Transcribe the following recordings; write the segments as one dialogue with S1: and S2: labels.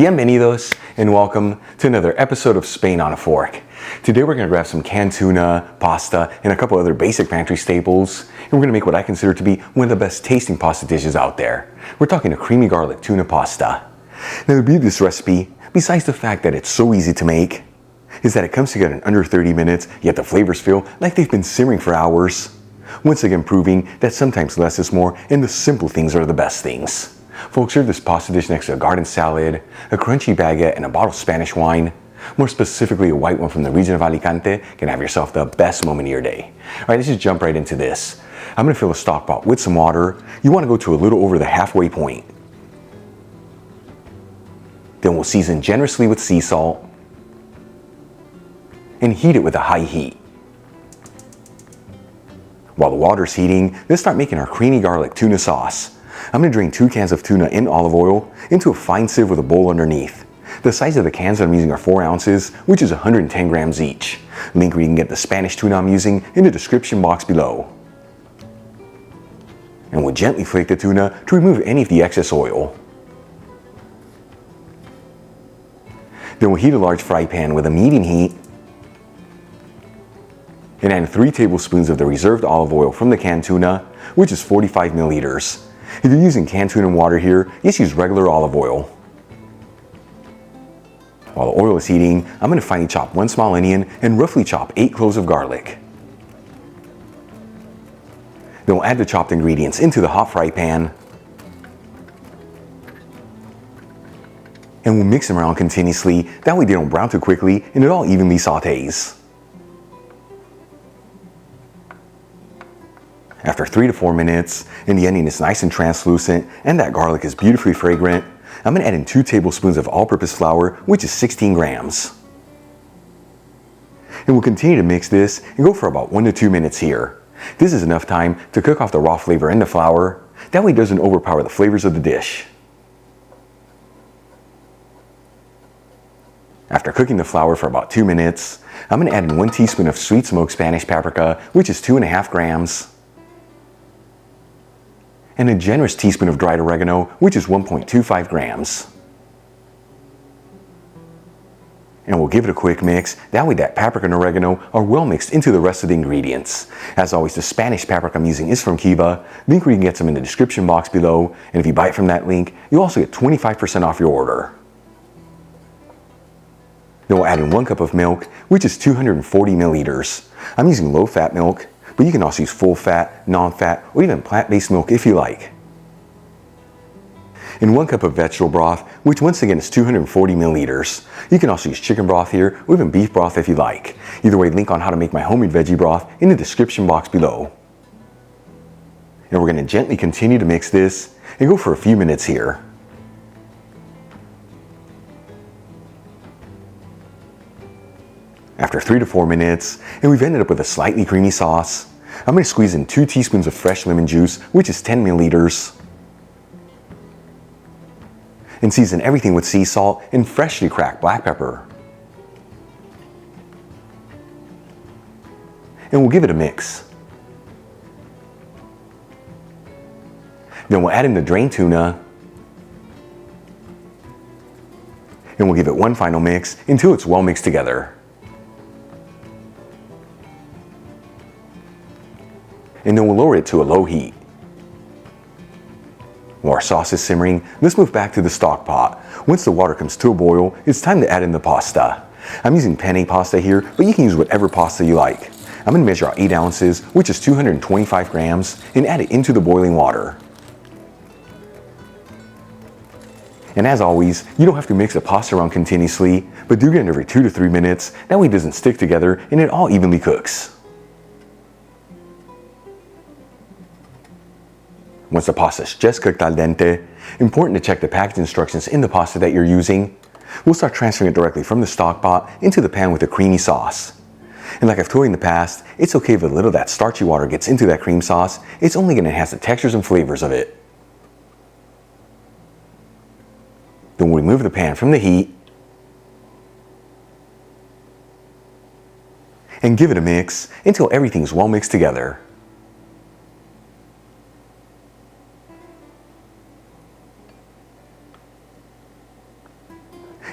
S1: Bienvenidos and welcome to another episode of Spain on a Fork. Today we're going to grab some canned tuna, pasta, and a couple other basic pantry staples, and we're going to make what I consider to be one of the best tasting pasta dishes out there. We're talking a creamy garlic tuna pasta. Now the beauty of this recipe, besides the fact that it's so easy to make, is that it comes together in under 30 minutes, yet the flavors feel like they've been simmering for hours. Once again proving that sometimes less is more and the simple things are the best things. Folks, serve this pasta dish next to a garden salad, a crunchy baguette, and a bottle of Spanish wine. More specifically, a white one from the region of Alicante can have yourself the best moment of your day. All right, let's just jump right into this. I'm going to fill a stock pot with some water. You want to go to a little over the halfway point. Then we'll season generously with sea salt and heat it with a high heat. While the water's heating, let's start making our creamy garlic tuna sauce. I'm going to drain 2 cans of tuna in olive oil into a fine sieve with a bowl underneath. The size of the cans that I'm using are 4 ounces, which is 110 grams each. Link where you can get the Spanish tuna I'm using in the description box below. And we'll gently flake the tuna to remove any of the excess oil. Then we'll heat a large fry pan with a medium heat and add 3 tablespoons of the reserved olive oil from the canned tuna, which is 45 milliliters. If you're using canned tuna and water here, just use regular olive oil. While the oil is heating, I'm going to finely chop 1 small onion and roughly chop 8 cloves of garlic. Then we'll add the chopped ingredients into the hot fry pan. And we'll mix them around continuously, that way they don't brown too quickly and it all evenly sautés. After 3 to 4 minutes, and the onion is nice and translucent, and that garlic is beautifully fragrant, I'm going to add in 2 tablespoons of all-purpose flour, which is 16 grams. And we'll continue to mix this and go for about 1 to 2 minutes here. This is enough time to cook off the raw flavor in the flour, that way it doesn't overpower the flavors of the dish. After cooking the flour for about 2 minutes, I'm going to add in 1 teaspoon of sweet smoked Spanish paprika, which is 2.5 grams. And a generous teaspoon of dried oregano, which is 1.25 grams. And we'll give it a quick mix, that way that paprika and oregano are well mixed into the rest of the ingredients. As always, the Spanish paprika I'm using is from Kiva, link where you can get some in the description box below, and if you buy it from that link, you'll also get 25% off your order. Then we'll add in 1 cup of milk, which is 240 milliliters. I'm using low-fat milk, but you can also use full-fat, non-fat, or even plant-based milk if you like. And 1 cup of vegetable broth, which once again is 240 milliliters. You can also use chicken broth here, or even beef broth if you like. Either way, link on how to make my homemade veggie broth in the description box below. And we're going to gently continue to mix this and go for a few minutes here. After 3 to 4 minutes, and we've ended up with a slightly creamy sauce, I'm going to squeeze in 2 teaspoons of fresh lemon juice, which is 10 milliliters. And season everything with sea salt and freshly cracked black pepper. And we'll give it a mix. Then we'll add in the drained tuna. And we'll give it one final mix until it's well mixed together. And then we'll lower it to a low heat. While our sauce is simmering, let's move back to the stock pot. Once the water comes to a boil, it's time to add in the pasta. I'm using penne pasta here, but you can use whatever pasta you like. I'm going to measure out 8 ounces, which is 225 grams, and add it into the boiling water. And as always, you don't have to mix the pasta around continuously, but do it every 2 to 3 minutes, that way it doesn't stick together and it all evenly cooks. Once the pasta is just cooked al dente, important to check the package instructions in the pasta that you're using. We'll start transferring it directly from the stock pot into the pan with a creamy sauce. And like I've told you in the past, it's okay if a little of that starchy water gets into that cream sauce. It's only going to enhance the textures and flavors of it. Then we'll remove the pan from the heat and give it a mix until everything's well mixed together.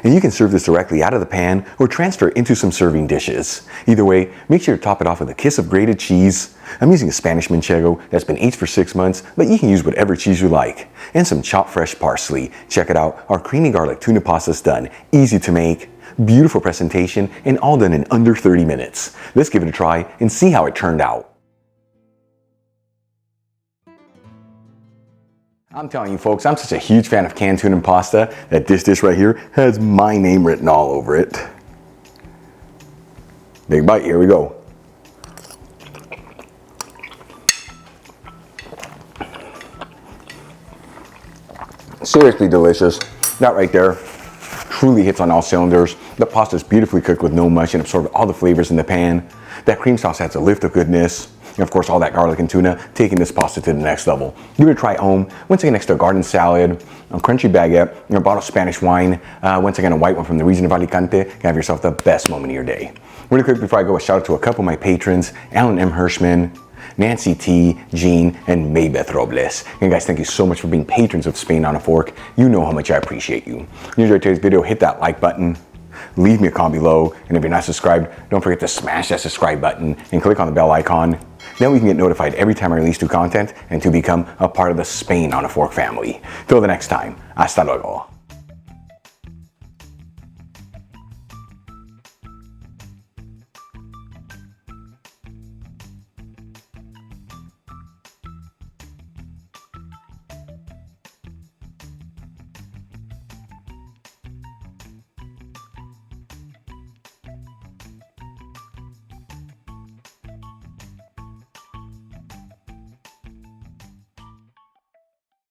S1: And you can serve this directly out of the pan or transfer it into some serving dishes. Either way, make sure to top it off with a kiss of grated cheese. I'm using a Spanish Manchego that's been aged for 6 months, but you can use whatever cheese you like. And some chopped fresh parsley. Check it out, our creamy garlic tuna pasta is done. Easy to make, beautiful presentation, and all done in under 30 minutes. Let's give it a try and see how it turned out. I'm telling you folks, I'm such a huge fan of canned tuna and pasta that this dish right here has my name written all over it. Big bite, here we go. Seriously delicious. That right there truly hits on all cylinders. The pasta is beautifully cooked with no mush and absorbed all the flavors in the pan. That cream sauce adds a lift of goodness. And of course, all that garlic and tuna, taking this pasta to the next level. Give it a try at home. Once again, next to a garden salad, a crunchy baguette, and a bottle of Spanish wine. Once again, a white one from the region of Alicante. Can have yourself the best moment of your day. Really quick before I go, a shout out to a couple of my patrons, Alan M. Hirschman, Nancy T, Jean, and Maybeth Robles. And guys, thank you so much for being patrons of Spain on a Fork. You know how much I appreciate you. If you enjoyed today's video, hit that like button. Leave me a comment below, and if you're not subscribed, don't forget to smash that subscribe button and click on the bell icon. Then we can get notified every time I release new content and to become a part of the Spain on a Fork family. Till the next time, hasta luego.